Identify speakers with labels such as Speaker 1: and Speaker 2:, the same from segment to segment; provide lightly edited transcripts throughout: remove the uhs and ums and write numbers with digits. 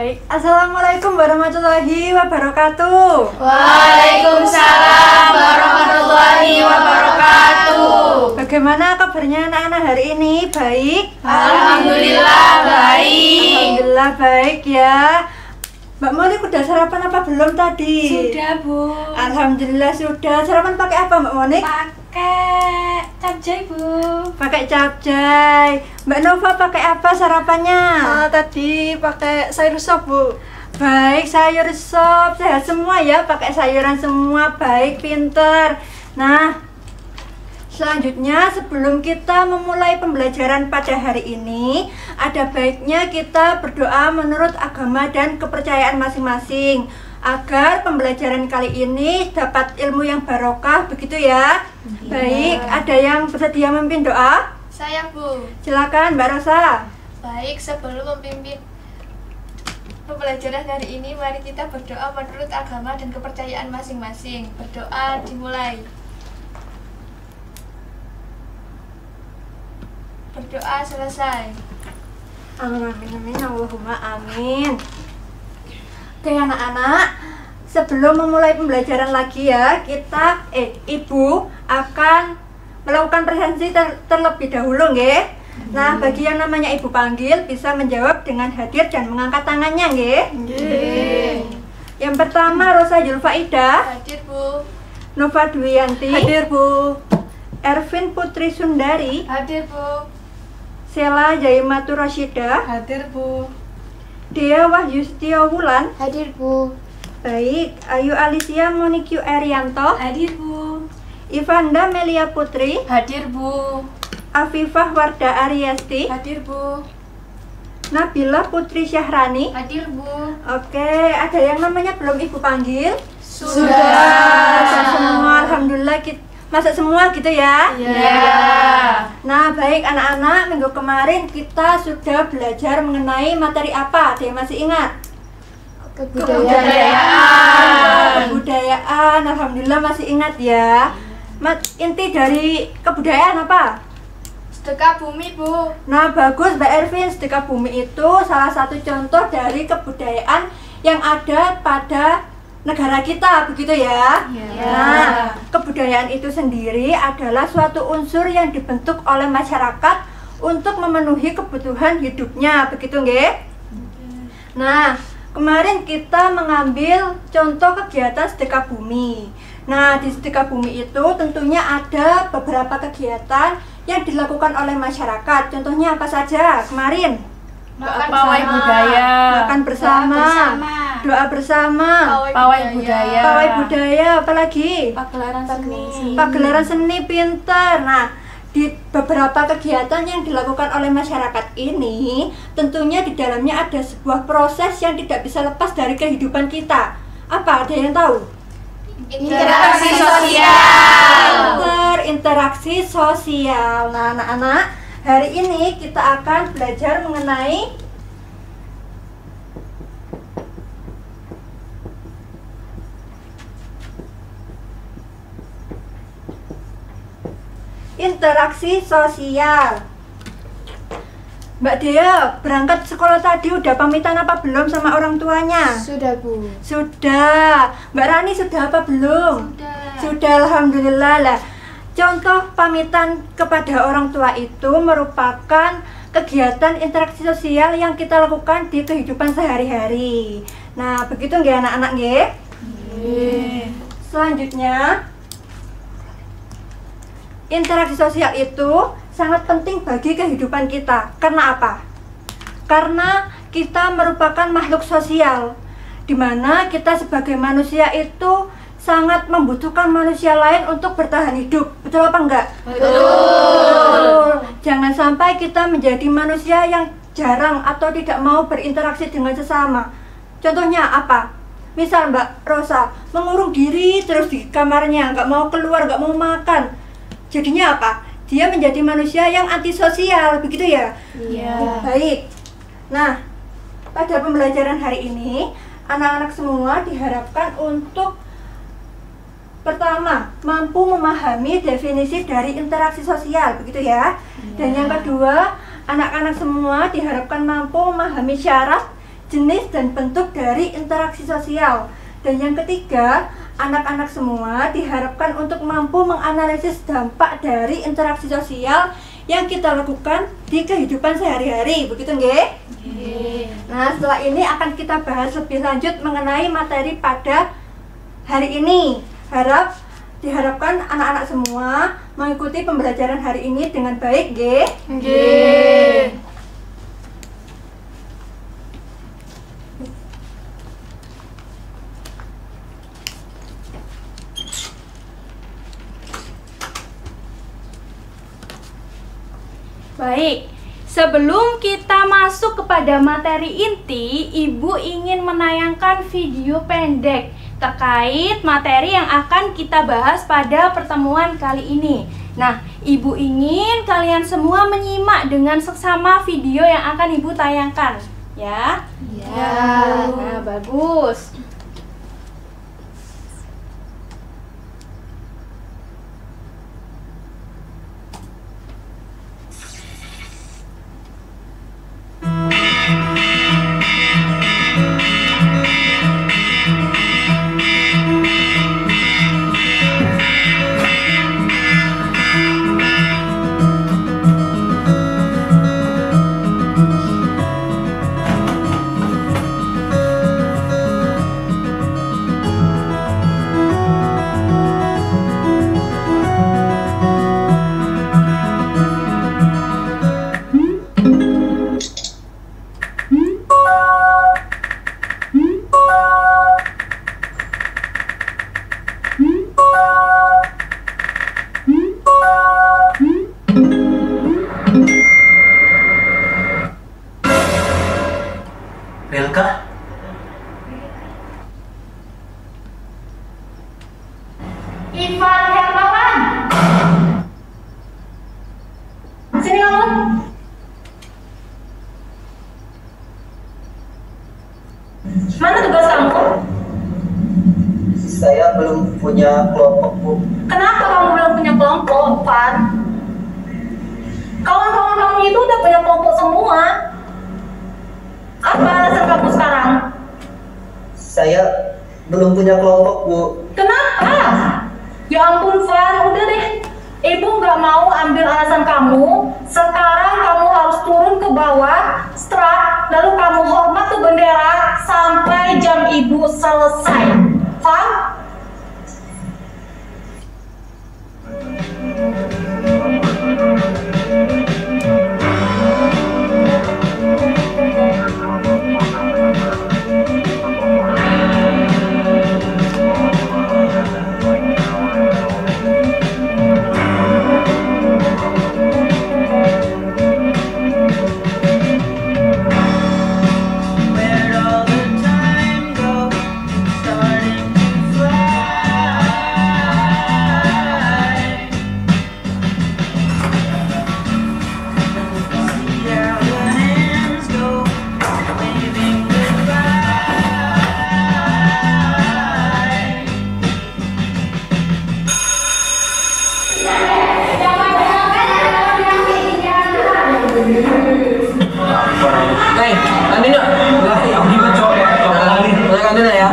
Speaker 1: Baik, Assalamualaikum warahmatullahi wabarakatuh.
Speaker 2: Waalaikumsalam warahmatullahi wabarakatuh.
Speaker 1: Bagaimana kabarnya anak-anak hari ini? Baik?
Speaker 2: Alhamdulillah baik.
Speaker 1: Alhamdulillah baik ya. Mbak Monik udah sarapan apa belum tadi?
Speaker 2: Sudah, Bu.
Speaker 1: Alhamdulillah sudah. Sarapan pakai apa Mbak Monik?
Speaker 2: Pakai capcay, Bu.
Speaker 1: Pakai capcay. Mbak Nova pakai apa sarapannya?
Speaker 3: Tadi pakai sayur sop, Bu.
Speaker 1: Baik, sayur sop. Sehat semua ya, pakai sayuran semua. Baik, pinter. Nah, selanjutnya sebelum kita memulai pembelajaran pada hari ini, ada baiknya kita berdoa menurut agama dan kepercayaan masing-masing agar pembelajaran kali ini dapat ilmu yang barokah, begitu ya. Baik, ada yang bersedia memimpin doa?
Speaker 2: Saya, Bu.
Speaker 1: Silakan Mbak Rosa.
Speaker 2: Baik, sebelum memimpin pembelajaran hari ini, mari kita berdoa menurut agama dan kepercayaan masing-masing. Berdoa dimulai. Berdoa selesai.
Speaker 1: Amin, Allahumma amin. Oke anak-anak, sebelum memulai pembelajaran lagi ya, Ibu akan melakukan presentasi terlebih dahulu nggih. Nah, bagi yang namanya Ibu panggil bisa menjawab dengan hadir dan mengangkat tangannya nggih. Yang pertama Rosa Julfaida.
Speaker 2: Hadir, Bu.
Speaker 1: Nova Dwiyanti.
Speaker 3: Hadir, Bu.
Speaker 1: Ervin Putri Sundari.
Speaker 2: Hadir, Bu.
Speaker 1: Sela Jaimatu Rasyida.
Speaker 3: Hadir, Bu.
Speaker 1: Dea Wahyu Setio Wulan.
Speaker 2: Hadir, Bu.
Speaker 1: Baik, Ayu Alicia Monikyu Erianto.
Speaker 2: Hadir, Bu.
Speaker 1: Ivanda Melia Putri.
Speaker 2: Hadir, Bu.
Speaker 1: Afifah Warda Ariasti.
Speaker 2: Hadir, Bu.
Speaker 1: Nabila Putri Syahrani.
Speaker 2: Hadir, Bu.
Speaker 1: Oke, ada yang namanya belum Ibu panggil?
Speaker 2: Sudah.
Speaker 1: Semua, Alhamdulillah masak semua gitu ya?
Speaker 2: Ya.
Speaker 1: Nah, baik anak-anak, minggu kemarin kita sudah belajar mengenai materi apa? Ada yang masih ingat? Kebudayaan. Alhamdulillah masih ingat ya. Inti dari kebudayaan apa?
Speaker 2: Sedekah bumi, Bu.
Speaker 1: Nah, bagus Mbak Ervin. Sedekah bumi itu salah satu contoh dari kebudayaan yang ada pada negara kita, begitu ya? Nah, kebudayaan itu sendiri adalah suatu unsur yang dibentuk oleh masyarakat untuk memenuhi kebutuhan hidupnya, begitu nggih? Nah, kemarin kita mengambil contoh kegiatan sedekah bumi. Nah, di sedekah bumi itu tentunya ada beberapa kegiatan yang dilakukan oleh masyarakat. Contohnya apa saja kemarin?
Speaker 2: Pawai budaya.
Speaker 1: Makan bersama. Doa bersama.
Speaker 2: Pawai budaya.
Speaker 1: Pawai budaya, apalagi?
Speaker 2: Pagelaran seni.
Speaker 1: Pagelaran seni, pinter. Nah, di beberapa kegiatan yang dilakukan oleh masyarakat ini, tentunya di dalamnya ada sebuah proses yang tidak bisa lepas dari kehidupan kita. Apa? Ada yang tahu?
Speaker 2: Interaksi sosial.
Speaker 1: Interaksi sosial. Nah, anak-anak, hari ini kita akan belajar mengenai interaksi sosial. Mbak Dea, berangkat sekolah tadi udah pamitan apa belum sama orang tuanya?
Speaker 2: Sudah, Bu.
Speaker 1: Sudah. Mbak Rani sudah apa belum? Sudah, Alhamdulillah lah. Contoh pamitan kepada orang tua itu merupakan kegiatan interaksi sosial yang kita lakukan di kehidupan sehari-hari. Nah, begitu nggih anak-anak nggih? Selanjutnya, interaksi sosial itu sangat penting bagi kehidupan kita. Karena apa? Karena kita merupakan makhluk sosial, di mana kita sebagai manusia itu sangat membutuhkan manusia lain untuk bertahan hidup. Betul apa enggak? Betul. Jangan sampai kita menjadi manusia yang jarang atau tidak mau berinteraksi dengan sesama. Contohnya apa? Misal Mbak Rosa mengurung diri terus di kamarnya, nggak mau keluar, nggak mau makan. Jadinya apa? Dia menjadi manusia yang antisosial, begitu ya?
Speaker 2: Iya.
Speaker 1: Baik. Nah, pada pembelajaran hari ini, anak-anak semua diharapkan untuk pertama, mampu memahami definisi dari interaksi sosial, begitu ya? Dan yang kedua, anak-anak semua diharapkan mampu memahami syarat jenis dan bentuk dari interaksi sosial. Dan yang ketiga, anak-anak semua diharapkan untuk mampu menganalisis dampak dari interaksi sosial yang kita lakukan di kehidupan sehari-hari. Begitu nggih? Nah, setelah ini akan kita bahas lebih lanjut mengenai materi pada hari ini. Diharapkan anak-anak semua mengikuti pembelajaran hari ini dengan baik, nggih?
Speaker 3: Nggih.
Speaker 4: Baik, sebelum kita masuk kepada materi inti, Ibu ingin menayangkan video pendek terkait materi yang akan kita bahas pada pertemuan kali ini. Nah, Ibu ingin kalian semua menyimak dengan seksama video yang akan Ibu tayangkan, ya? Ya. Nah, bagus.
Speaker 5: Belka?
Speaker 4: Ivan Hermawan. Sini kamu. Mana tugas kamu?
Speaker 5: Saya belum punya kelompok, Bu.
Speaker 4: Kenapa kamu belum punya kelompok, Van? Kawan-kawan kamu itu udah punya kelompok semua. Apa alasan kamu sekarang?
Speaker 5: Saya belum punya kelompok, Bu.
Speaker 4: Kenapa? Ya ampun, Van, udah deh. Ibu nggak mau ambil alasan kamu. Sekarang kamu harus turun ke bawah, strak, lalu kamu hormat ke bendera sampai jam ibu selesai. Van?
Speaker 5: Where'd all the time go? Starting to fly. See how the hands go, waving goodbye.
Speaker 6: Nih, kantin yuk. Aku juga cowok ya. Mulai kantin ya.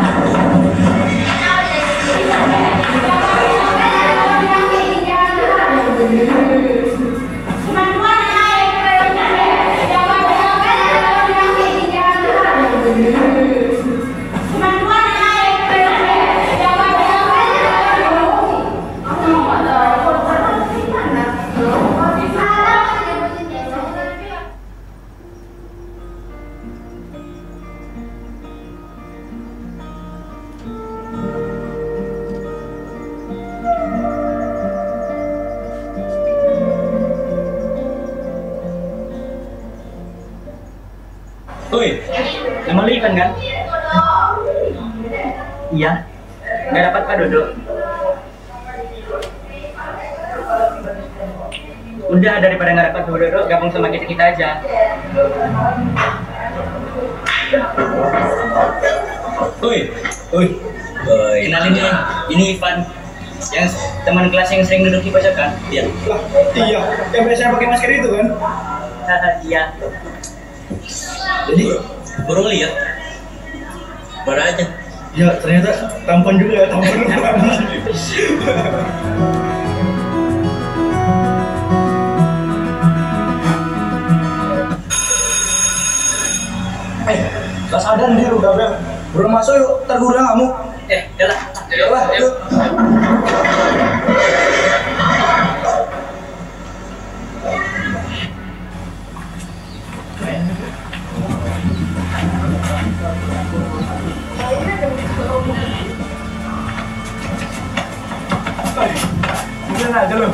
Speaker 7: Woi, nama lu Ivan kan? Iya. Nggak dapat Pak Dodo. Udah, daripada nggak dapat Pak Dodo, gabung sama kita aja. Woi, kenalin nih, ini Ivan. Yang teman kelas yang sering duduk di pojokan. Iya.
Speaker 8: Iya, yang biasanya pakai masker itu kan?
Speaker 7: Iya.
Speaker 8: Jadi
Speaker 7: Baru lihat. Baru aja.
Speaker 8: Ya ternyata tampan juga ya, tampan.
Speaker 6: Gak sadar dia udah bel. Belum masuk yuk, tergurang kamu.
Speaker 7: Jalan.
Speaker 6: Yalah, yuk. Udah aja lo.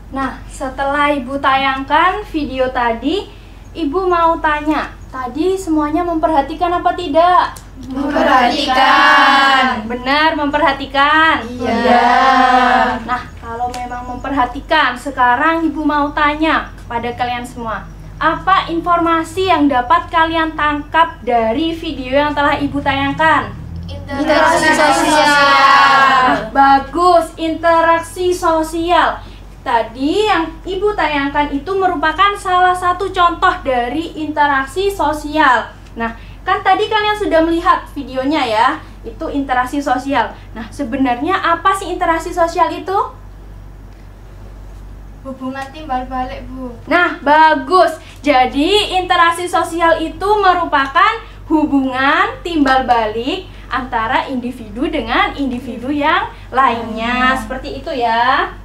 Speaker 4: Nah, setelah Ibu tayangkan video tadi, Ibu mau tanya, tadi semuanya memperhatikan apa tidak?
Speaker 3: Memperhatikan.
Speaker 4: Benar, memperhatikan.
Speaker 3: Iya.
Speaker 4: Nah, kalau memang memperhatikan, sekarang Ibu mau tanya pada kalian semua. Apa informasi yang dapat kalian tangkap dari video yang telah Ibu tayangkan?
Speaker 3: Interaksi sosial.
Speaker 4: Nah, bagus, interaksi sosial. Tadi yang Ibu tayangkan itu merupakan salah satu contoh dari interaksi sosial. Nah, kan tadi kalian sudah melihat videonya ya, itu interaksi sosial. Nah, sebenarnya apa sih interaksi sosial itu?
Speaker 2: Hubungan timbal balik, Bu.
Speaker 4: Nah, bagus. Jadi, interaksi sosial itu merupakan hubungan timbal balik antara individu dengan individu yang lainnya. Seperti itu ya.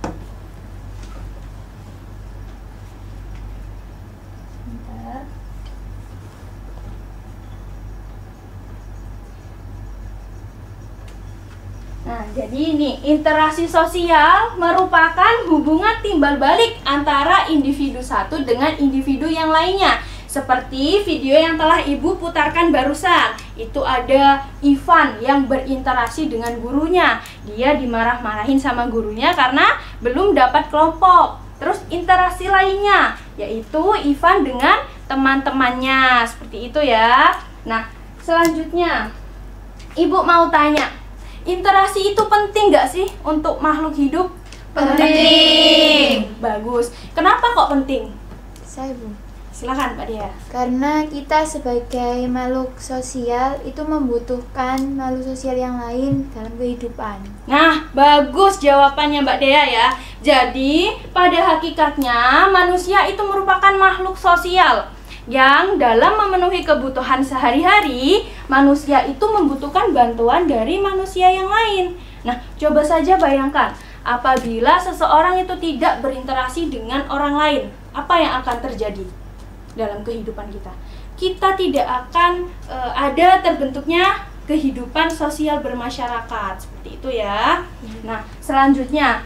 Speaker 4: Nah, jadi ini interaksi sosial merupakan hubungan timbal balik antara individu satu dengan individu yang lainnya. Seperti video yang telah Ibu putarkan barusan. Itu ada Ivan yang berinteraksi dengan gurunya. Dia dimarah-marahin sama gurunya karena belum dapat kelompok. Terus interaksi lainnya, yaitu Ivan dengan teman-temannya. Seperti itu ya. Nah, selanjutnya Ibu mau tanya, interaksi itu penting gak sih untuk makhluk hidup?
Speaker 3: Penting.
Speaker 4: Bagus. Kenapa kok penting?
Speaker 9: Saya, Bu.
Speaker 4: Silakan Pak Dea.
Speaker 9: Karena kita sebagai makhluk sosial itu membutuhkan makhluk sosial yang lain dalam kehidupan.
Speaker 4: Nah, bagus jawabannya Mbak Dea ya. Jadi, pada hakikatnya manusia itu merupakan makhluk sosial yang dalam memenuhi kebutuhan sehari-hari, manusia itu membutuhkan bantuan dari manusia yang lain. Nah, coba saja bayangkan, apabila seseorang itu tidak berinteraksi dengan orang lain, apa yang akan terjadi dalam kehidupan kita? Kita tidak akan ada terbentuknya kehidupan sosial bermasyarakat. Seperti itu ya. Nah, selanjutnya,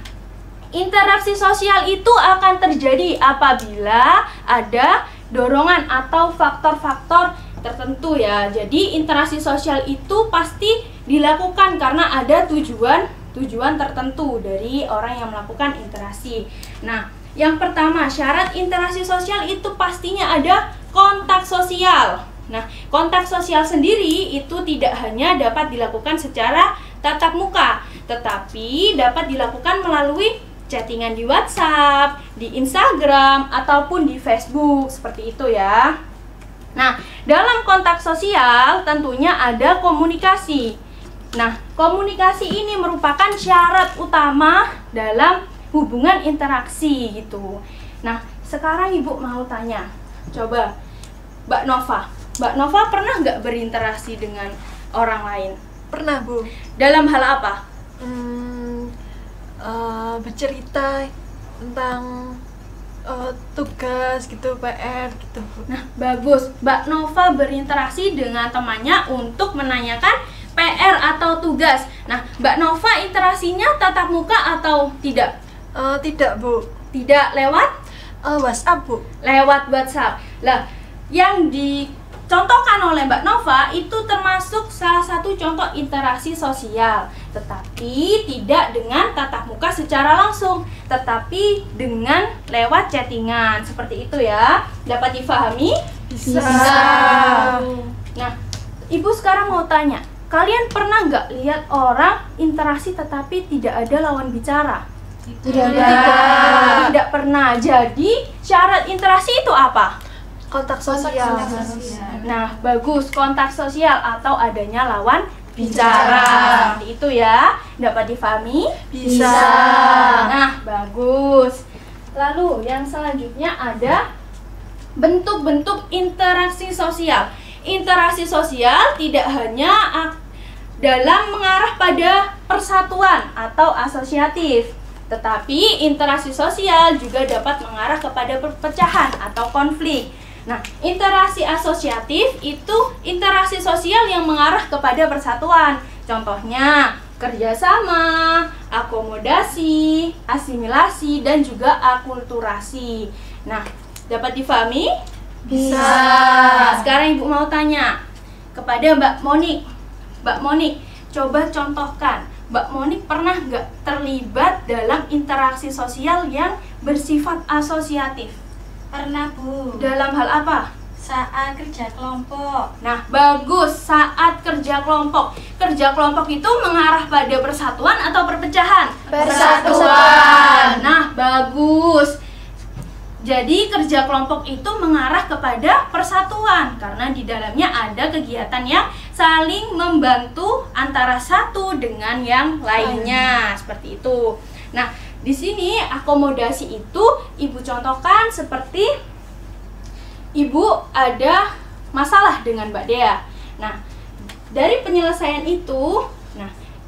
Speaker 4: interaksi sosial itu akan terjadi apabila ada dorongan atau faktor-faktor tertentu ya. Jadi interaksi sosial itu pasti dilakukan karena ada tujuan tertentu dari orang yang melakukan interaksi. Nah, yang pertama, syarat interaksi sosial itu pastinya ada kontak sosial. Nah, kontak sosial sendiri itu tidak hanya dapat dilakukan secara tatap muka, tetapi dapat dilakukan melalui chattingan di WhatsApp, di Instagram, ataupun di Facebook, seperti itu ya. Nah, dalam kontak sosial tentunya ada komunikasi. Nah, komunikasi ini merupakan syarat utama dalam hubungan interaksi gitu. Nah, sekarang Ibu mau tanya, coba Mbak Nova pernah nggak berinteraksi dengan orang lain?
Speaker 1: Pernah, Bu.
Speaker 4: Dalam hal apa?
Speaker 1: Bercerita tentang tugas gitu, PR gitu, Bu.
Speaker 4: Nah, bagus. Mbak Nova berinteraksi dengan temannya untuk menanyakan PR atau tugas. Nah, Mbak Nova interaksinya tatap muka atau tidak?
Speaker 1: Tidak, Bu.
Speaker 4: Tidak, lewat?
Speaker 1: WhatsApp, Bu.
Speaker 4: Lewat WhatsApp. Lah, yang dicontohkan oleh Mbak Nova itu termasuk salah satu contoh interaksi sosial, tetapi tidak dengan tatap muka secara langsung, tetapi dengan lewat chattingan. Seperti itu ya. Dapat difahami?
Speaker 1: Bisa.
Speaker 4: Nah, Ibu sekarang mau tanya, kalian pernah nggak lihat orang interaksi tetapi tidak ada lawan bicara? Tidak pernah. Jadi syarat interaksi itu apa?
Speaker 1: Kontak sosial.
Speaker 4: Nah, bagus. Kontak sosial atau adanya lawan bicara. Seperti itu ya. Dapat difahami?
Speaker 1: Bisa.
Speaker 4: Nah, bagus. Lalu yang selanjutnya ada bentuk-bentuk interaksi sosial. Interaksi sosial tidak hanya dalam mengarah pada persatuan atau asosiatif, tetapi interaksi sosial juga dapat mengarah kepada perpecahan atau konflik. Nah, interaksi asosiatif itu interaksi sosial yang mengarah kepada persatuan. Contohnya, kerjasama, akomodasi, asimilasi, dan juga akulturasi. Nah, dapat difahami?
Speaker 1: Bisa.
Speaker 4: Nah, sekarang Ibu mau tanya kepada Mbak Monik. Mbak Monik, coba contohkan. Mbak Monik pernah nggak terlibat dalam interaksi sosial yang bersifat asosiatif?
Speaker 3: Pernah, Bu.
Speaker 4: Dalam hal apa?
Speaker 3: Saat kerja kelompok.
Speaker 4: Nah, bagus. Saat kerja kelompok. Kerja kelompok itu mengarah pada persatuan atau perpecahan?
Speaker 9: Persatuan.
Speaker 4: Nah, bagus. Jadi kerja kelompok itu mengarah kepada persatuan karena di dalamnya ada kegiatan yang saling membantu antara satu dengan yang lainnya. Seperti itu. Nah, di sini akomodasi itu Ibu contohkan seperti Ibu ada masalah dengan Mbak Dea. Nah, dari penyelesaian itu,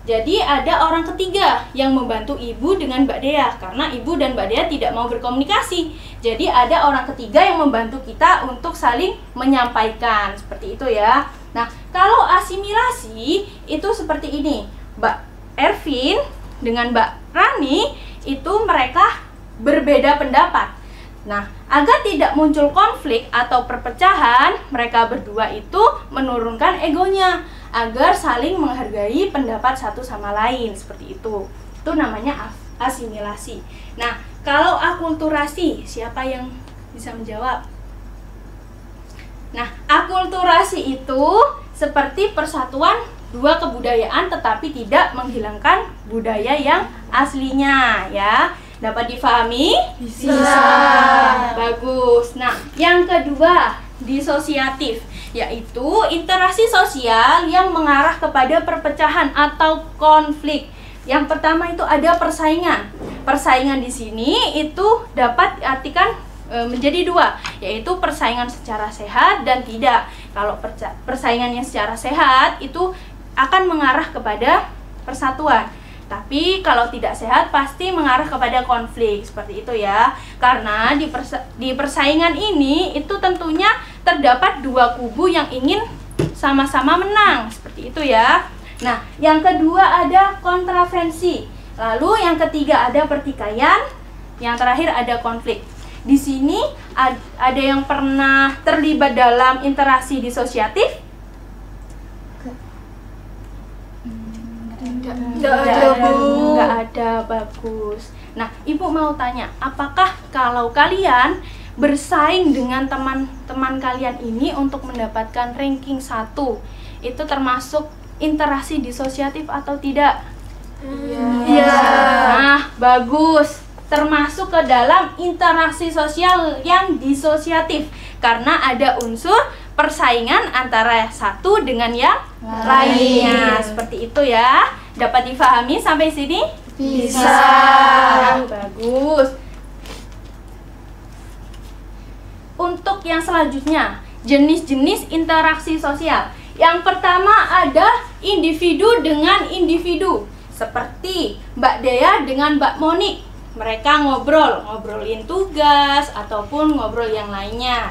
Speaker 4: jadi ada orang ketiga yang membantu Ibu dengan Mbak Dea karena Ibu dan Mbak Dea tidak mau berkomunikasi. Jadi ada orang ketiga yang membantu kita untuk saling menyampaikan. Seperti itu ya. Nah, kalau asimilasi itu seperti ini. Mbak Ervin dengan Mbak Rani itu mereka berbeda pendapat. Nah, agar tidak muncul konflik atau perpecahan, mereka berdua itu menurunkan egonya agar saling menghargai pendapat satu sama lain. Seperti itu. Itu namanya asimilasi. Nah, kalau akulturasi, siapa yang bisa menjawab? Nah, akulturasi itu seperti persatuan dua kebudayaan tetapi tidak menghilangkan budaya yang aslinya ya. Dapat difahami?
Speaker 1: Bisa.
Speaker 4: Bagus. Nah, yang kedua, disosiatif, yaitu interaksi sosial yang mengarah kepada perpecahan atau konflik. Yang pertama itu ada persaingan. Persaingan di sini itu dapat diartikan menjadi dua, yaitu persaingan secara sehat dan tidak. Kalau persaingan yang secara sehat itu akan mengarah kepada persatuan. Tapi kalau tidak sehat pasti mengarah kepada konflik. Seperti itu ya. Karena di persaingan ini itu tentunya terdapat dua kubu yang ingin sama-sama menang. Seperti itu ya. Nah, yang kedua ada kontravensi. Lalu yang ketiga ada pertikaian. Yang terakhir ada konflik. Di sini ada yang pernah terlibat dalam interaksi disosiatif? Nggak ada, bagus. Nah, Ibu mau tanya, apakah kalau kalian bersaing dengan teman-teman kalian ini untuk mendapatkan ranking 1, itu termasuk interaksi disosiatif atau tidak?
Speaker 1: Iya.
Speaker 4: Nah, bagus. Termasuk ke dalam interaksi sosial yang disosiatif karena ada unsur persaingan antara satu dengan yang lainnya. Seperti itu ya. Dapat difahami sampai sini?
Speaker 1: Bisa.
Speaker 4: Bagus. Untuk yang selanjutnya, jenis-jenis interaksi sosial. Yang pertama ada individu dengan individu. Seperti Mbak Dea dengan Mbak Monik. Mereka ngobrolin tugas ataupun ngobrol yang lainnya.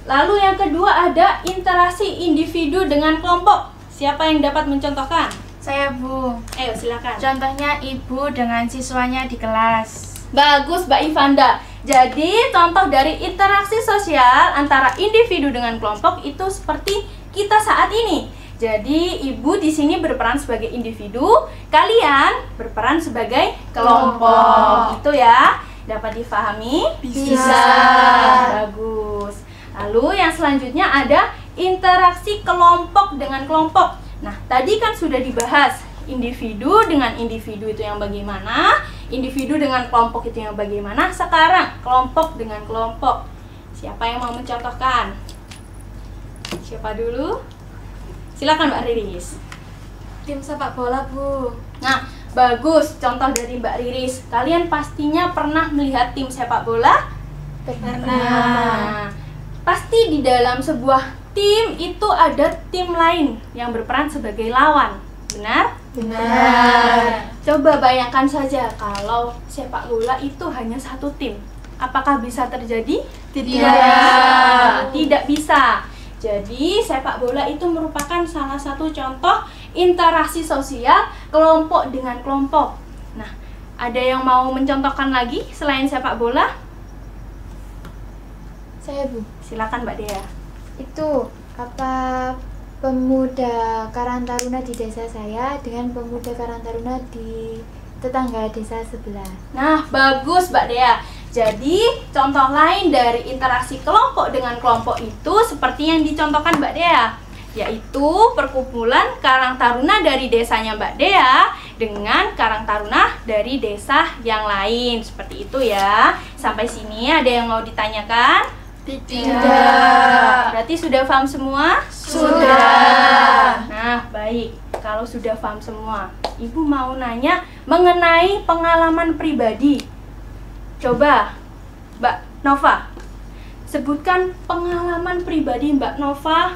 Speaker 4: Lalu yang kedua ada interaksi individu dengan kelompok. Siapa yang dapat mencontohkan?
Speaker 3: Saya, Bu.
Speaker 4: Ayo silakan.
Speaker 3: Contohnya ibu dengan siswanya di kelas.
Speaker 4: Bagus, Mbak Ivanda. Jadi contoh dari interaksi sosial antara individu dengan kelompok itu seperti kita saat ini. Jadi ibu di sini berperan sebagai individu, kalian berperan sebagai kelompok. Itu ya. Dapat difahami?
Speaker 1: Bisa.
Speaker 4: Bagus. Lalu yang selanjutnya ada interaksi kelompok dengan kelompok. Nah, tadi kan sudah dibahas individu dengan individu itu yang bagaimana, individu dengan kelompok itu yang bagaimana. Sekarang kelompok dengan kelompok. Siapa yang mau mencontohkan? Siapa dulu? Silakan Mbak Riris.
Speaker 2: Tim sepak bola, Bu.
Speaker 4: Nah, bagus contoh dari Mbak Riris. Kalian pastinya pernah melihat tim sepak bola? Pernah. Pasti di dalam sebuah tim itu ada tim lain yang berperan sebagai lawan. Benar?
Speaker 9: Benar.
Speaker 4: Coba bayangkan saja kalau sepak bola itu hanya satu tim. Apakah bisa terjadi? Tidak bisa. Jadi sepak bola itu merupakan salah satu contoh interaksi sosial kelompok dengan kelompok. Nah, ada yang mau mencontohkan lagi selain sepak bola?
Speaker 9: Saya, Bu.
Speaker 4: Silakan Mbak Dea.
Speaker 9: Itu apa pemuda Karang Taruna di desa saya dengan pemuda Karang Taruna di tetangga desa sebelah.
Speaker 4: Nah, bagus Mbak Dea. Jadi, contoh lain dari interaksi kelompok dengan kelompok itu seperti yang dicontohkan Mbak Dea, yaitu perkumpulan Karang Taruna dari desanya Mbak Dea dengan Karang Taruna dari desa yang lain. Seperti itu ya. Sampai sini ada yang mau ditanyakan?
Speaker 2: Tidak.
Speaker 4: Berarti sudah paham semua?
Speaker 2: Sudah.
Speaker 4: Nah, baik. Kalau sudah paham semua, Ibu mau nanya mengenai pengalaman pribadi. Coba, Mbak Nova, sebutkan pengalaman pribadi Mbak Nova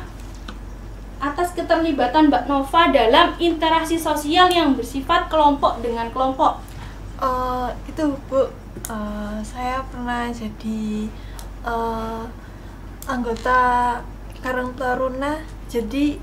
Speaker 4: atas keterlibatan Mbak Nova dalam interaksi sosial yang bersifat kelompok dengan kelompok.
Speaker 10: Itu Bu, saya pernah jadi anggota Karang Taruna. Jadi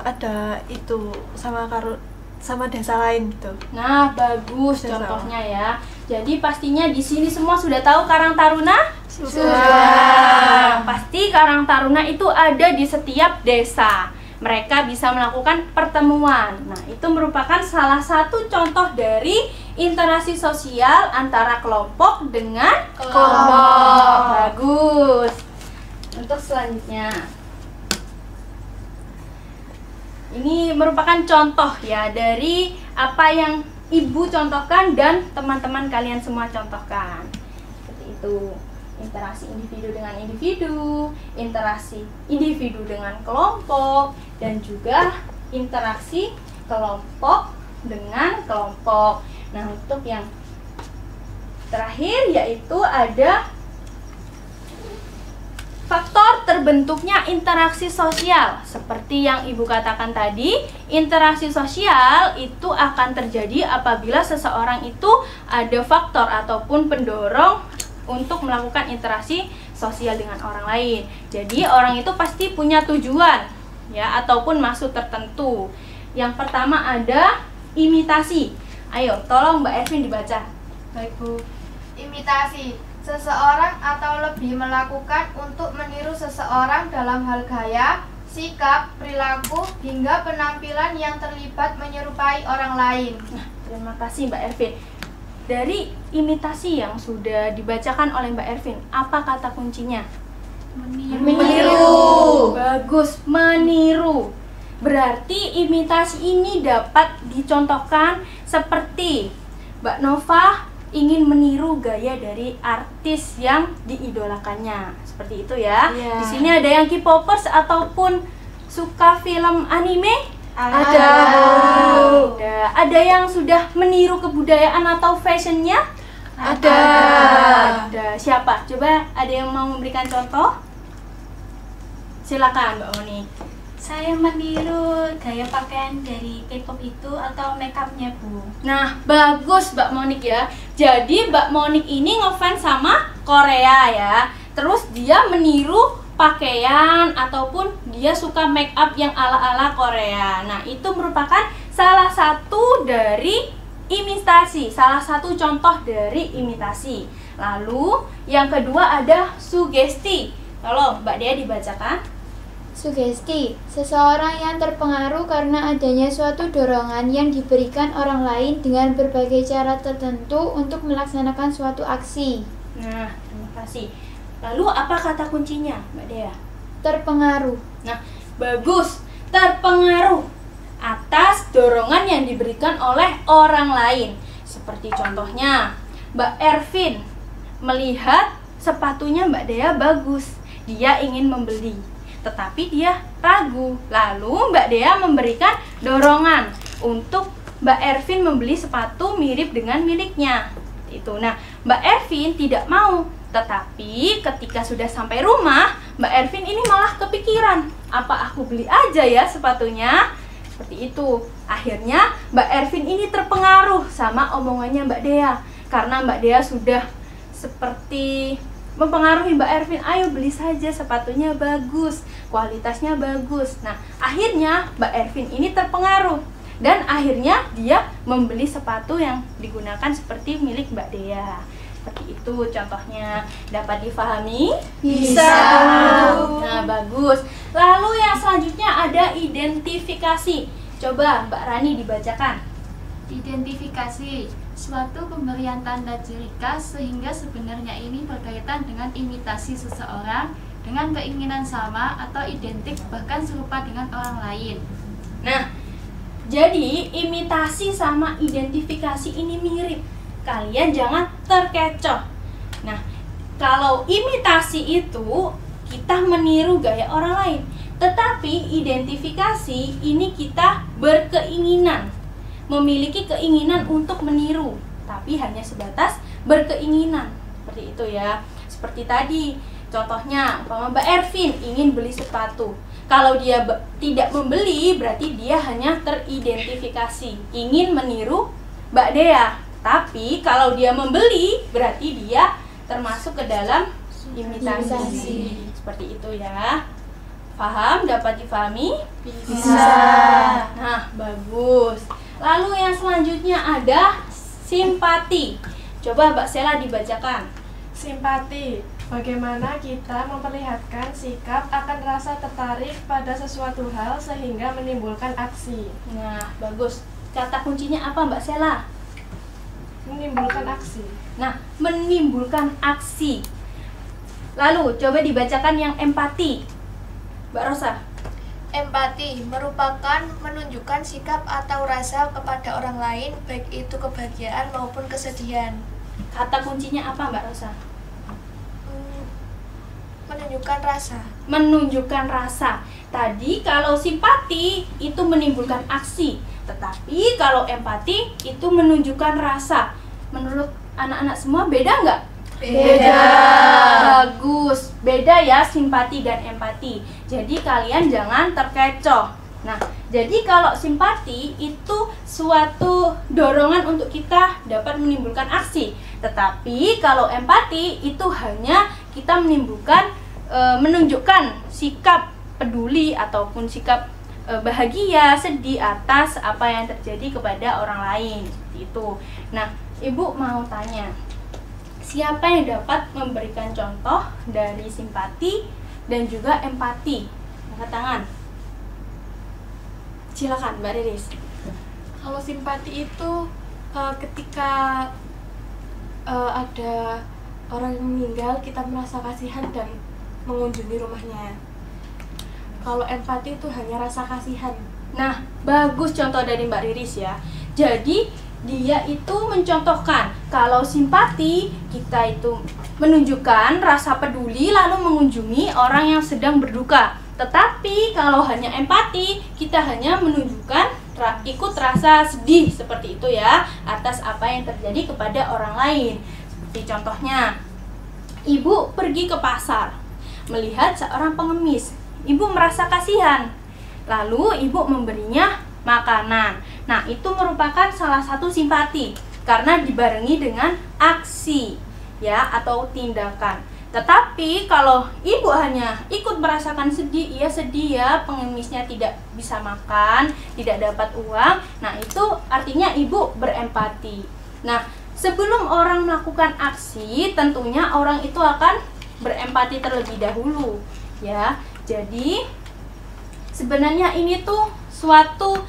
Speaker 10: ada itu sama desa lain gitu.
Speaker 4: Nah, bagus
Speaker 10: Desa.
Speaker 4: contohnya ya. Jadi pastinya di sini semua sudah tahu Karang Taruna?
Speaker 10: Sudah.
Speaker 4: Pasti Karang Taruna itu ada di setiap desa. Mereka bisa melakukan pertemuan. Nah, itu merupakan salah satu contoh dari interaksi sosial antara kelompok dengan kelompok. Bagus. Untuk selanjutnya, ini merupakan contoh ya dari apa yang Ibu contohkan dan teman-teman kalian semua contohkan. Seperti itu. Interaksi individu dengan individu, interaksi individu dengan kelompok, dan juga interaksi kelompok dengan kelompok. Nah, untuk yang terakhir yaitu ada faktor terbentuknya interaksi sosial. Seperti yang Ibu katakan tadi, interaksi sosial itu akan terjadi apabila seseorang itu ada faktor ataupun pendorong untuk melakukan interaksi sosial dengan orang lain. Jadi orang itu pasti punya tujuan ya ataupun maksud tertentu. Yang pertama ada imitasi. Ayo, tolong Mbak Ervin dibaca.
Speaker 2: Baik, Bu. Imitasi. Seseorang atau lebih melakukan untuk meniru seseorang dalam hal gaya, sikap, perilaku, hingga penampilan yang terlibat menyerupai orang lain.
Speaker 4: Nah, terima kasih Mbak Ervin. Dari imitasi yang sudah dibacakan oleh Mbak Ervin, apa kata kuncinya? Meniru. Bagus, meniru. Berarti imitasi ini dapat dicontohkan seperti Mbak Nova ingin meniru gaya dari artis yang diidolakannya. Seperti itu ya.
Speaker 10: Iya.
Speaker 4: Di sini ada yang K-popers ataupun suka film anime?
Speaker 10: Ada.
Speaker 4: Ada yang sudah meniru kebudayaan atau fashionnya?
Speaker 10: Ada.
Speaker 4: Siapa? Coba ada yang mau memberikan contoh? Silakan Mbak Moni.
Speaker 3: Saya meniru gaya pakaian dari K-pop itu atau makeupnya, Bu.
Speaker 4: Nah, bagus Mbak Monik ya. Jadi Mbak Monik ini ngefans sama Korea ya. Terus dia meniru pakaian ataupun dia suka make up yang ala-ala Korea. Nah, itu merupakan salah satu dari imitasi, salah satu contoh dari imitasi. Lalu yang kedua ada sugesti. Tolong Mbak Dea dibacakan.
Speaker 9: Sugesti, seseorang yang terpengaruh karena adanya suatu dorongan yang diberikan orang lain dengan berbagai cara tertentu untuk melaksanakan suatu aksi.
Speaker 4: Nah, terima kasih. Lalu apa kata kuncinya, Mbak Dea?
Speaker 9: Terpengaruh.
Speaker 4: Nah, bagus. Terpengaruh atas dorongan yang diberikan oleh orang lain. Seperti contohnya, Mbak Ervin melihat sepatunya Mbak Dea bagus. Dia ingin membeli, tetapi dia ragu. Lalu Mbak Dea memberikan dorongan untuk Mbak Ervin membeli sepatu mirip dengan miliknya. Itu. Nah, Mbak Ervin tidak mau. Tetapi ketika sudah sampai rumah, Mbak Ervin ini malah kepikiran, apa aku beli aja ya sepatunya? Seperti itu. Akhirnya Mbak Ervin ini terpengaruh sama omongannya Mbak Dea. Karena Mbak Dea sudah seperti mempengaruhi Mbak Ervin, ayo beli saja sepatunya bagus, kualitasnya bagus. Nah, akhirnya Mbak Ervin ini terpengaruh. Dan akhirnya dia membeli sepatu yang digunakan seperti milik Mbak Dea. Seperti itu contohnya. Dapat difahami?
Speaker 1: Bisa.
Speaker 4: Nah, bagus. Lalu yang selanjutnya ada identifikasi. Coba Mbak Rani dibacakan.
Speaker 11: Identifikasi, suatu pemberian tanda ciri khas sehingga sebenarnya ini berkaitan dengan imitasi seseorang dengan keinginan sama atau identik bahkan serupa dengan orang lain.
Speaker 4: Nah, jadi imitasi sama identifikasi ini mirip. Kalian jangan terkecoh. Nah, kalau imitasi itu kita meniru gaya orang lain. Tetapi identifikasi ini kita berkeinginan, memiliki keinginan untuk meniru, tapi hanya sebatas berkeinginan. Seperti itu ya. Seperti tadi, contohnya umpama Mbak Ervin ingin beli sepatu. Kalau dia tidak membeli, berarti dia hanya teridentifikasi, ingin meniru Mbak Dea. Tapi kalau dia membeli, berarti dia termasuk ke dalam imitasi. Seperti itu ya. Paham? Dapat difahami?
Speaker 1: Bisa.
Speaker 4: Nah, bagus. Lalu yang selanjutnya ada simpati. Coba Mbak Sela dibacakan.
Speaker 10: Simpati, bagaimana kita memperlihatkan sikap akan rasa tertarik pada sesuatu hal sehingga menimbulkan aksi.
Speaker 4: Nah, bagus. Kata kuncinya apa Mbak Sela?
Speaker 10: Menimbulkan aksi.
Speaker 4: Nah, menimbulkan aksi. Lalu, coba dibacakan yang empati. Mbak Rosa.
Speaker 2: Empati merupakan menunjukkan sikap atau rasa kepada orang lain, baik itu kebahagiaan maupun kesedihan.
Speaker 4: Kata kuncinya apa Mbak Rosa?
Speaker 2: Menunjukkan rasa.
Speaker 4: Menunjukkan rasa. Tadi kalau simpati itu menimbulkan aksi, tetapi kalau empati itu menunjukkan rasa. Menurut anak-anak semua beda nggak?
Speaker 1: Beda.
Speaker 4: Bagus, beda ya simpati dan empati. Jadi kalian jangan terkecoh. Nah, jadi kalau simpati itu suatu dorongan untuk kita dapat menimbulkan aksi. Tetapi kalau empati itu hanya kita menunjukkan sikap peduli ataupun sikap bahagia, sedih atas apa yang terjadi kepada orang lain. Seperti itu. Nah, Ibu mau tanya, siapa yang dapat memberikan contoh dari simpati dan juga empati? Angkat tangan. Silakan Mbak Riris.
Speaker 10: Kalau simpati itu ketika ada orang yang meninggal, kita merasa kasihan dan mengunjungi rumahnya. Kalau empati itu hanya rasa kasihan.
Speaker 4: Nah, bagus contoh dari Mbak Riris ya. Jadi dia itu mencontohkan kalau simpati kita itu menunjukkan rasa peduli lalu mengunjungi orang yang sedang berduka. Tetapi kalau hanya empati, kita hanya menunjukkan ikut rasa sedih seperti itu ya atas apa yang terjadi kepada orang lain. Seperti contohnya, ibu pergi ke pasar melihat seorang pengemis. Ibu merasa kasihan, lalu ibu memberinya makanan. Nah, itu merupakan salah satu simpati karena dibarengi dengan aksi ya atau tindakan. Tetapi kalau ibu hanya ikut merasakan sedih, iya sedih ya pengemisnya tidak bisa makan, tidak dapat uang. Nah, itu artinya ibu berempati. Nah, sebelum orang melakukan aksi, tentunya orang itu akan berempati terlebih dahulu ya. Jadi sebenarnya ini tuh suatu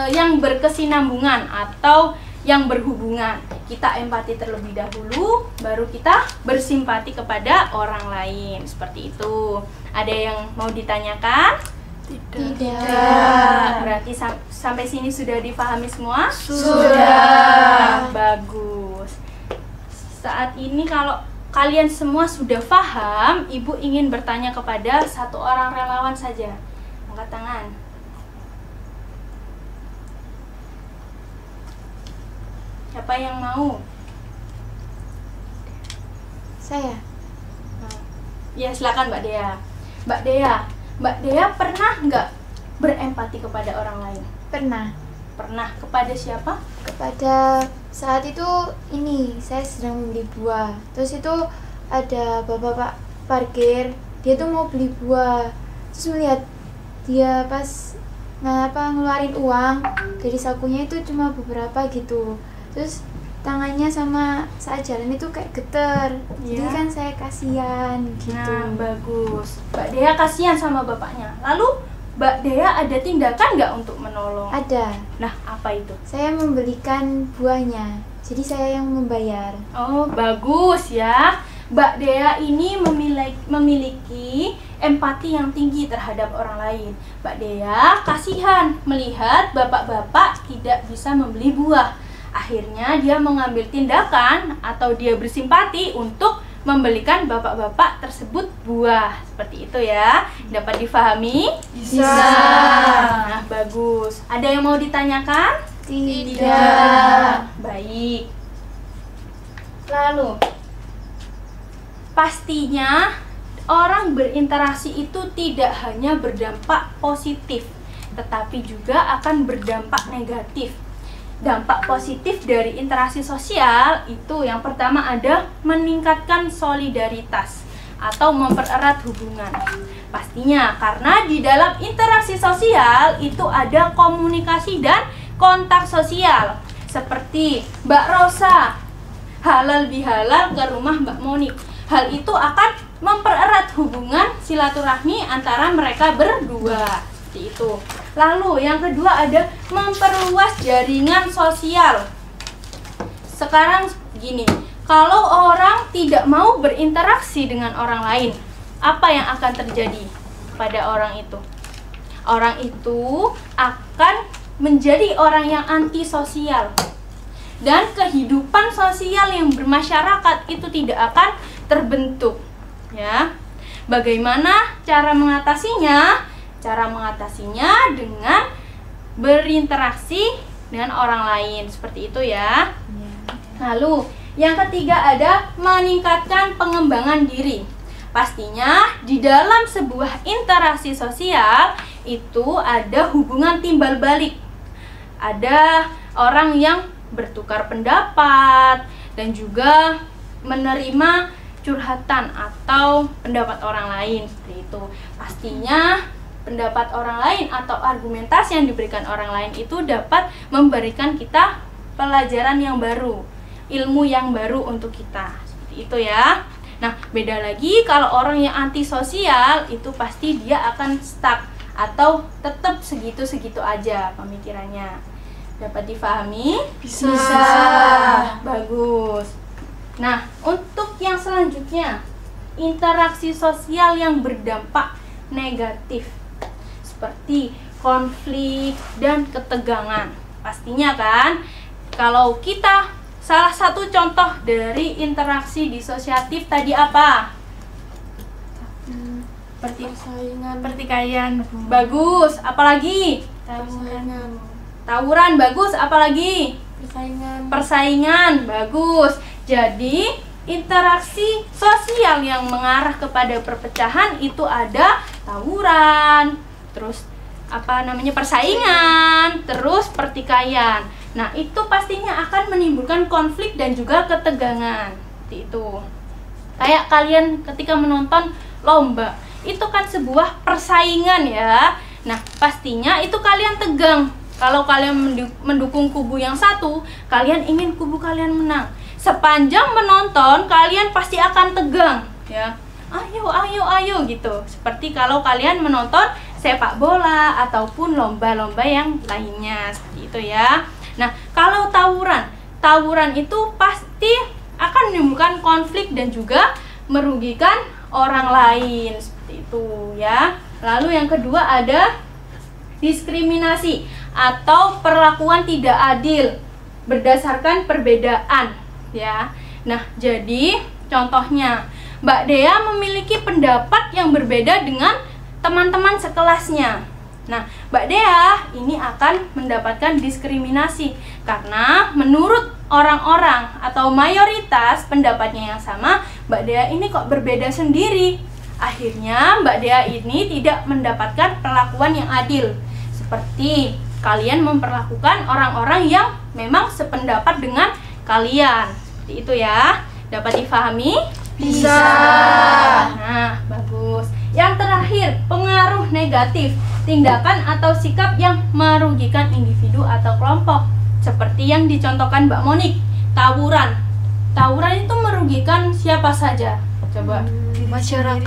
Speaker 4: yang berkesinambungan atau yang berhubungan. Kita empati terlebih dahulu, baru kita bersimpati kepada orang lain. Seperti itu. Ada yang mau ditanyakan?
Speaker 9: Tidak.
Speaker 4: Berarti sampai sini sudah dipahami semua?
Speaker 9: Sudah.
Speaker 4: Bagus. Saat ini kalau kalian semua sudah paham, Ibu ingin bertanya kepada satu orang relawan saja. Angkat tangan. Siapa yang mau?
Speaker 9: Saya.
Speaker 4: Ya, silakan Mbak Dea. Mbak Dea pernah nggak berempati kepada orang lain?
Speaker 9: Pernah.
Speaker 4: Pernah. Kepada siapa?
Speaker 9: Kepada saat itu saya sedang membeli buah. Terus itu ada bapak parkir, dia tuh mau beli buah. Terus melihat dia pas ngeluarin uang dari sakunya itu cuma beberapa gitu. Terus tangannya sama saat jalan itu kayak getar. Jadi kan saya kasihan gitu.
Speaker 4: Nah, bagus. Mbak Dea kasihan sama bapaknya. Lalu Mbak Dea ada tindakan nggak untuk menolong?
Speaker 9: Ada.
Speaker 4: Nah, apa itu?
Speaker 9: Saya membelikan buahnya. Jadi saya yang membayar.
Speaker 4: Oh, bagus ya. Mbak Dea ini memiliki empati yang tinggi terhadap orang lain. Mbak Dea kasihan melihat bapak-bapak tidak bisa membeli buah. Akhirnya dia mengambil tindakan atau dia bersimpati untuk membelikan bapak-bapak tersebut buah. Seperti itu ya. Dapat difahami?
Speaker 10: Bisa.
Speaker 4: Nah, bagus. Ada yang mau ditanyakan?
Speaker 9: Tidak.
Speaker 4: Baik. Lalu, pastinya orang berinteraksi itu tidak hanya berdampak positif, tetapi juga akan berdampak negatif. Dampak positif dari interaksi sosial itu yang pertama ada meningkatkan solidaritas atau mempererat hubungan. Pastinya karena di dalam interaksi sosial itu ada komunikasi dan kontak sosial. Seperti Mbak Rosa halal bihalal ke rumah Mbak Moni. Hal itu akan mempererat hubungan silaturahmi antara mereka berdua. Seperti itu. Lalu yang kedua ada memperluas jaringan sosial. Sekarang gini, kalau orang tidak mau berinteraksi dengan orang lain, apa yang akan terjadi pada orang itu? Orang itu akan menjadi orang yang antisosial. Dan kehidupan sosial yang bermasyarakat itu tidak akan terbentuk. Ya. Bagaimana cara mengatasinya? Cara mengatasinya dengan berinteraksi dengan orang lain. Seperti itu ya. Lalu yang ketiga ada meningkatkan pengembangan diri. Pastinya di dalam sebuah interaksi sosial itu ada hubungan timbal balik. Ada orang yang bertukar pendapat dan juga menerima curhatan atau pendapat orang lain. Seperti itu. Pastinya pendapat orang lain atau argumentasi yang diberikan orang lain itu dapat memberikan kita pelajaran yang baru, ilmu yang baru untuk kita. Seperti itu ya. Nah, beda lagi kalau orang yang antisosial itu pasti dia akan stuck atau tetap segitu-segitu aja pemikirannya. Dapat difahami?
Speaker 10: Bisa.
Speaker 4: Bagus. Nah, untuk yang selanjutnya, interaksi sosial yang berdampak negatif seperti konflik dan ketegangan. Pastinya kan, kalau kita salah satu contoh dari interaksi disosiatif tadi apa?
Speaker 10: Pertikaian.
Speaker 4: Bagus, apalagi? Tawuran, bagus, apalagi? Persaingan, bagus. Jadi, interaksi sosial yang mengarah kepada perpecahan itu ada tawuran, terus persaingan, terus pertikaian. Nah, itu pastinya akan menimbulkan konflik dan juga ketegangan. Seperti itu. Kayak kalian ketika menonton lomba, itu kan sebuah persaingan ya. Nah, pastinya itu kalian tegang. Kalau kalian mendukung kubu yang satu, kalian ingin kubu kalian menang. Sepanjang menonton, kalian pasti akan tegang ya. Ayo gitu. Seperti kalau kalian menonton sepak bola ataupun lomba-lomba yang lainnya. Seperti itu ya. Nah, kalau tawuran itu pasti akan menimbulkan konflik dan juga merugikan orang lain. Seperti itu ya. Lalu yang kedua ada diskriminasi atau perlakuan tidak adil berdasarkan perbedaan ya. Nah, jadi contohnya Mbak Dea memiliki pendapat yang berbeda dengan teman-teman sekelasnya. Nah, Mbak Dea ini akan mendapatkan diskriminasi karena menurut orang-orang atau mayoritas pendapatnya yang sama, Mbak Dea ini kok berbeda sendiri. Akhirnya Mbak Dea ini tidak mendapatkan perlakuan yang adil. Seperti kalian memperlakukan orang-orang yang memang sependapat dengan kalian. Seperti itu ya. Dapat difahami?
Speaker 1: Bisa.
Speaker 4: Nah, bagus. Yang terakhir, pengaruh negatif, tindakan atau sikap yang merugikan individu atau kelompok. Seperti yang dicontohkan Mbak Monik, tawuran. Tawuran itu merugikan siapa saja? Coba.
Speaker 9: Masyarakat.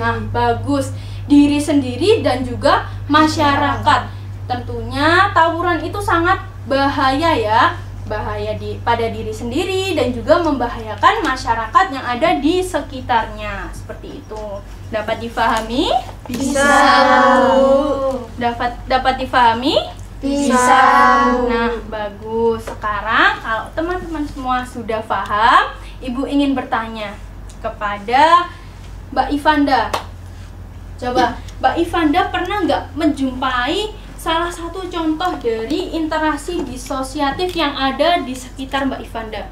Speaker 4: Nah, bagus. Diri sendiri dan juga masyarakat. Tentunya tawuran itu sangat bahaya ya. Bahaya pada diri sendiri dan juga membahayakan masyarakat yang ada di sekitarnya. Seperti itu. Dapat difahami?
Speaker 1: Bisa.
Speaker 4: Dapat difahami?
Speaker 1: Bisa.
Speaker 4: Nah, bagus. Sekarang kalau teman-teman semua sudah paham, Ibu ingin bertanya kepada Mbak Ivanda. Coba, Mbak Ivanda pernah nggak menjumpai salah satu contoh dari interaksi disosiatif yang ada di sekitar Mbak Ivanda?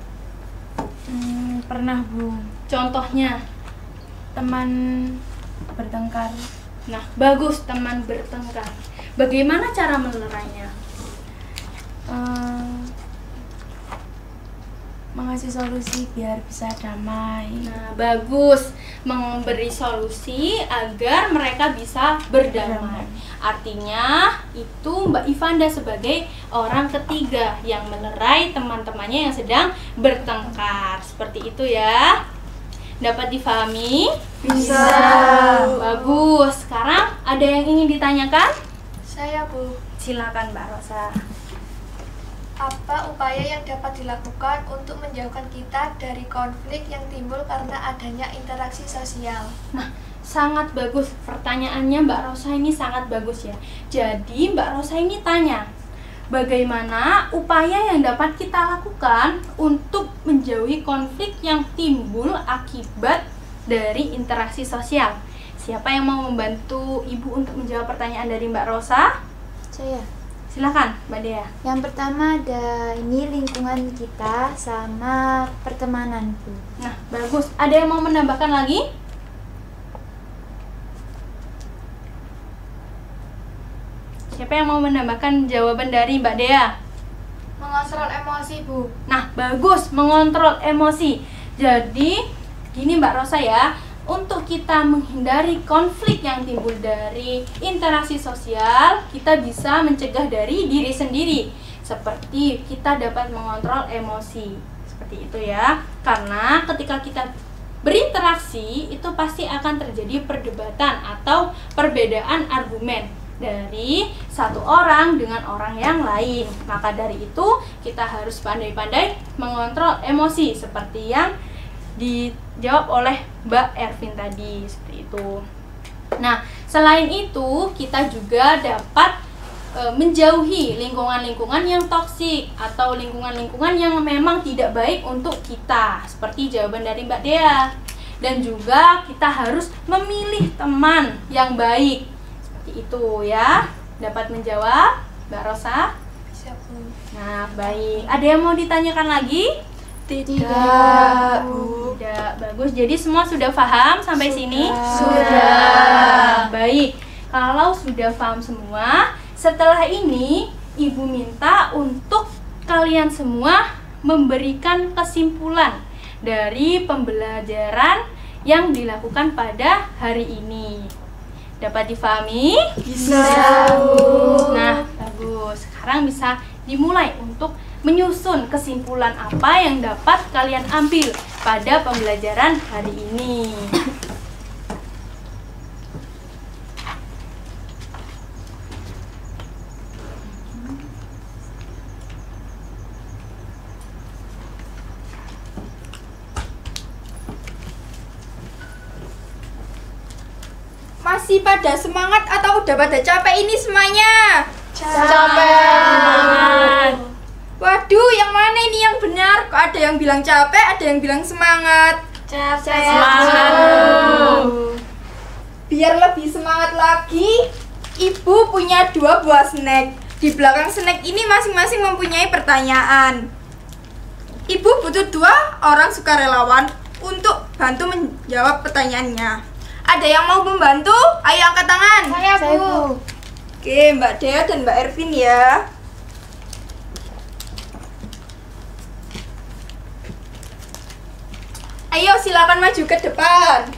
Speaker 12: Pernah, Bu.
Speaker 4: Contohnya?
Speaker 12: Teman bertengkar.
Speaker 4: Nah, bagus, teman bertengkar. Bagaimana cara melerainya?
Speaker 12: Mengasih solusi biar bisa damai.
Speaker 4: Nah, bagus. Memberi solusi agar mereka bisa berdamai. Artinya, itu Mbak Ivanda sebagai orang ketiga yang melerai teman-temannya yang sedang bertengkar. Seperti itu ya. Dapat difahami?
Speaker 1: Bisa.
Speaker 4: Bagus. Sekarang ada yang ingin ditanyakan?
Speaker 2: Saya, Bu.
Speaker 4: Silakan Mbak Rosa.
Speaker 2: Apa upaya yang dapat dilakukan untuk menjauhkan kita dari konflik yang timbul karena adanya interaksi sosial?
Speaker 4: Nah, sangat bagus pertanyaannya Mbak Rosa ini, sangat bagus ya. Jadi Mbak Rosa ini tanya, bagaimana upaya yang dapat kita lakukan untuk menjauhi konflik yang timbul akibat dari interaksi sosial? Siapa yang mau membantu Ibu untuk menjawab pertanyaan dari Mbak Rosa?
Speaker 9: Saya.
Speaker 4: Silakan, Mbak Dea.
Speaker 9: Yang pertama ada ini lingkungan kita sama pertemanan, Bu.
Speaker 4: Nah, bagus. Ada yang mau menambahkan lagi? Siapa yang mau menambahkan jawaban dari Mbak Dea?
Speaker 2: Mengontrol emosi, Bu.
Speaker 4: Nah, bagus, mengontrol emosi. Jadi, gini Mbak Rosa ya, untuk kita menghindari konflik yang timbul dari interaksi sosial, kita bisa mencegah dari diri sendiri. Seperti kita dapat mengontrol emosi. Seperti itu ya. Karena ketika kita berinteraksi, itu pasti akan terjadi perdebatan atau perbedaan argumen dari satu orang dengan orang yang lain. Maka dari itu, kita harus pandai-pandai mengontrol emosi seperti yang dijawab oleh Mbak Ervin tadi, seperti itu. Nah, selain itu kita juga dapat menjauhi lingkungan-lingkungan yang toksik atau lingkungan-lingkungan yang memang tidak baik untuk kita, seperti jawaban dari Mbak Dea. Dan juga kita harus memilih teman yang baik, seperti itu ya. Dapat menjawab Mbak Rosa?
Speaker 2: Bisa, Bu.
Speaker 4: Nah, baik. Ada yang mau ditanyakan lagi?
Speaker 1: Tidak, Bu.
Speaker 4: Tidak. Bagus. Jadi semua sudah paham sampai sini?
Speaker 1: Sudah.
Speaker 4: Baik. Kalau sudah paham semua, setelah ini Ibu minta untuk kalian semua memberikan kesimpulan dari pembelajaran yang dilakukan pada hari ini. Dapat difahami?
Speaker 1: Bisa.
Speaker 4: Nah, bagus. Sekarang bisa dimulai untuk menyusun kesimpulan apa yang dapat kalian ambil pada pembelajaran hari ini.
Speaker 13: masih pada semangat atau udah pada capek ini semuanya?
Speaker 9: Capek.
Speaker 13: Waduh, yang mana ini yang benar? Kok ada yang bilang capek, ada yang bilang semangat?
Speaker 9: Semangat.
Speaker 13: Biar lebih semangat lagi, Ibu punya 2 buah snack. Di belakang snack ini masing-masing mempunyai pertanyaan. Ibu butuh 2 orang sukarelawan untuk bantu menjawab pertanyaannya. Ada yang mau membantu? Ayo angkat tangan.
Speaker 9: Saya, Bu.
Speaker 13: Oke, Mbak Dea dan Mbak Ervin ya. Ayo silakan maju ke depan.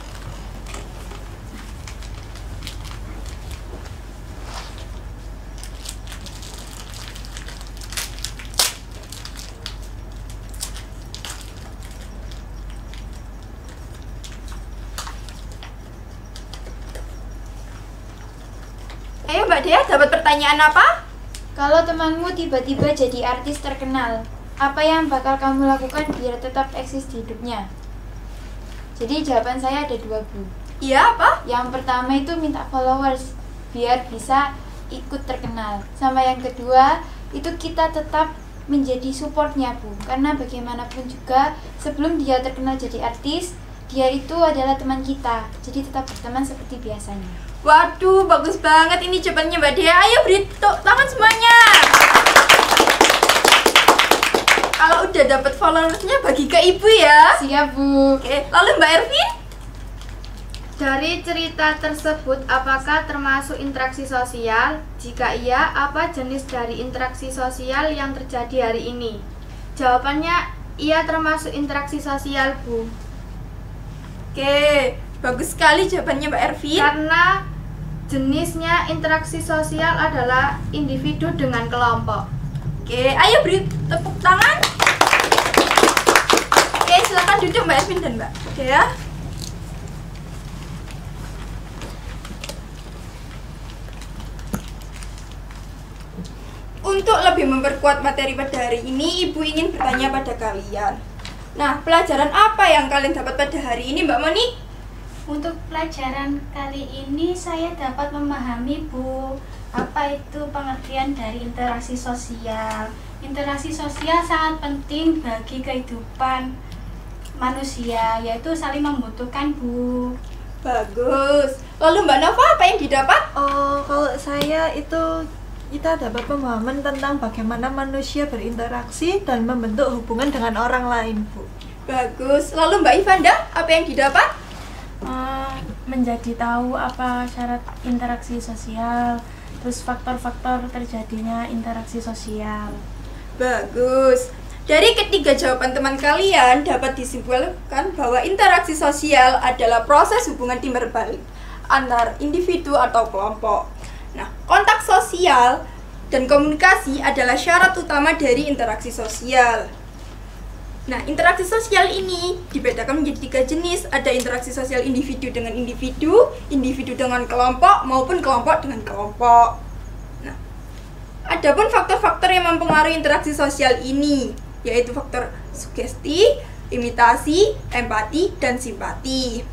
Speaker 13: Ayo Mbak Dea, dapat pertanyaan apa?
Speaker 9: Kalau temanmu tiba-tiba jadi artis terkenal, apa yang bakal kamu lakukan biar tetap eksis di hidupnya? Jadi jawaban saya ada 2, Bu.
Speaker 13: Iya, apa?
Speaker 9: Yang pertama itu minta followers biar bisa ikut terkenal. Sama yang kedua, itu kita tetap menjadi supportnya, Bu. Karena bagaimanapun juga sebelum dia terkenal jadi artis, dia itu adalah teman kita. Jadi tetap berteman seperti biasanya.
Speaker 13: Waduh, bagus banget ini jawabannya Mbak Dea. Ayo beri tepuk tangan semuanya. Kalau udah dapat followersnya bagi ke Ibu ya.
Speaker 9: Siap, Bu.
Speaker 13: Oke, lalu Mbak Ervin?
Speaker 2: Dari cerita tersebut, apakah termasuk interaksi sosial? Jika iya, apa jenis dari interaksi sosial yang terjadi hari ini? Jawabannya, iya termasuk interaksi sosial, Bu.
Speaker 13: Oke, bagus sekali jawabannya Mbak Ervin.
Speaker 2: Karena jenisnya interaksi sosial adalah individu dengan kelompok.
Speaker 13: Oke, ayo beri tepuk tangan. Oke, silakan duduk Mbak Ervin dan Mbak Dea. Untuk lebih memperkuat materi pada hari ini, Ibu ingin bertanya pada kalian. Nah, pelajaran apa yang kalian dapat pada hari ini, Mbak Moni?
Speaker 3: Untuk pelajaran kali ini saya dapat memahami, Bu, apa itu pengertian dari interaksi sosial. Interaksi sosial sangat penting bagi kehidupan manusia, yaitu saling membutuhkan, Bu.
Speaker 13: Bagus. Lalu Mbak Nova, apa yang didapat?
Speaker 1: Oh, kalau saya itu kita dapat pemahaman tentang bagaimana manusia berinteraksi dan membentuk hubungan dengan orang lain, Bu.
Speaker 13: Bagus. Lalu Mbak Ivanda, apa yang didapat?
Speaker 12: Menjadi tahu apa syarat interaksi sosial, terus faktor-faktor terjadinya interaksi sosial.
Speaker 13: Bagus. Dari ketiga jawaban teman kalian dapat disimpulkan bahwa interaksi sosial adalah proses hubungan timbal balik antar individu atau kelompok. Nah, kontak sosial dan komunikasi adalah syarat utama dari interaksi sosial. Nah, interaksi sosial ini dibedakan menjadi 3 jenis. Ada interaksi sosial individu dengan individu, individu dengan kelompok, maupun kelompok dengan kelompok. Nah, adapun faktor-faktor yang mempengaruhi interaksi sosial ini, yaitu faktor sugesti, imitasi, empati, dan simpati.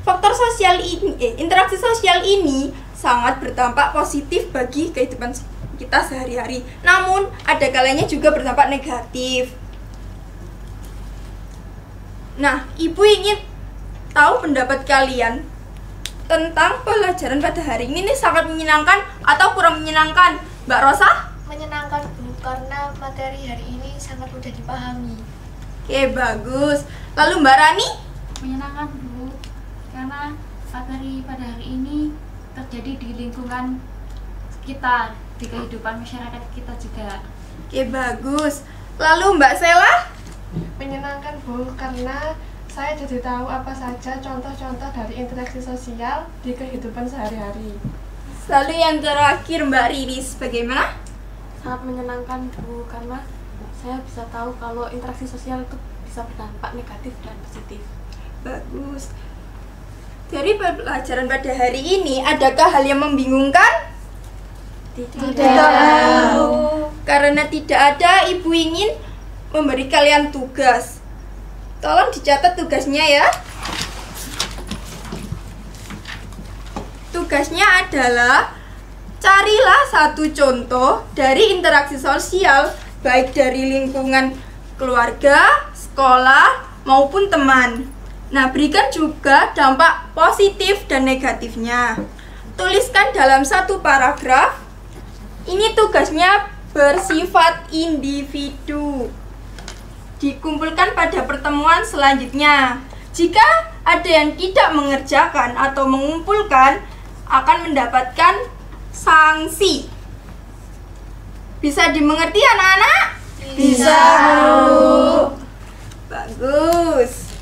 Speaker 13: Faktor sosial ini, interaksi sosial ini sangat berdampak positif bagi kehidupan kita sehari-hari. Namun, ada kalanya juga berdampak negatif. Nah, Ibu ingin tahu pendapat kalian tentang pelajaran pada hari ini sangat menyenangkan atau kurang menyenangkan, Mbak Rosa?
Speaker 14: Menyenangkan, Bu, karena materi hari ini sangat mudah dipahami.
Speaker 13: Oke, bagus. Lalu Mbak Rani?
Speaker 11: Menyenangkan, Bu, karena materi pada hari ini terjadi di lingkungan kita, di kehidupan masyarakat kita juga.
Speaker 13: Oke, bagus. Lalu Mbak Sela?
Speaker 10: Menyenangkan, Bu, karena saya jadi tahu apa saja contoh-contoh dari interaksi sosial di kehidupan sehari-hari.
Speaker 13: Lalu yang terakhir Mbak Riris, bagaimana?
Speaker 15: Sangat menyenangkan, Bu, karena saya bisa tahu kalau interaksi sosial itu bisa berdampak negatif dan positif.
Speaker 13: Bagus. Dari pelajaran pada hari ini, adakah hal yang membingungkan?
Speaker 9: Tidak.
Speaker 13: Karena tidak ada, Ibu ingin memberi kalian tugas. Tolong dicatat tugasnya ya. tugasnya adalah carilah satu contoh dari interaksi sosial baik dari lingkungan keluarga, sekolah, maupun teman. Nah, berikan juga dampak positif dan negatifnya. Tuliskan dalam satu paragraf. Ini tugasnya bersifat individu. Dikumpulkan pada pertemuan selanjutnya. Jika ada yang tidak mengerjakan atau mengumpulkan, akan mendapatkan sanksi. Bisa dimengerti anak-anak?
Speaker 1: Bisa, Bu.
Speaker 13: Bagus.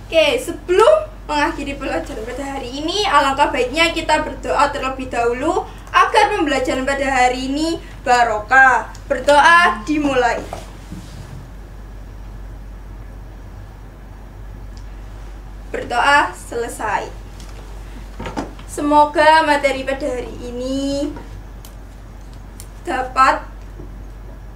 Speaker 13: Oke, sebelum mengakhiri pelajaran pada hari ini, alangkah baiknya kita berdoa terlebih dahulu agar pembelajaran pada hari ini barokah. Berdoa dimulai. Berdoa selesai. Semoga materi pada hari ini dapat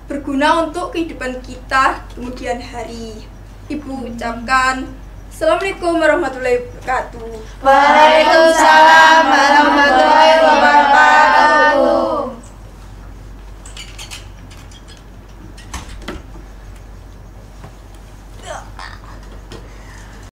Speaker 13: berguna untuk kehidupan kita kemudian hari. Ibu ucapkan Assalamualaikum warahmatullahi wabarakatuh.
Speaker 1: Waalaikumsalam warahmatullahi wabarakatuh.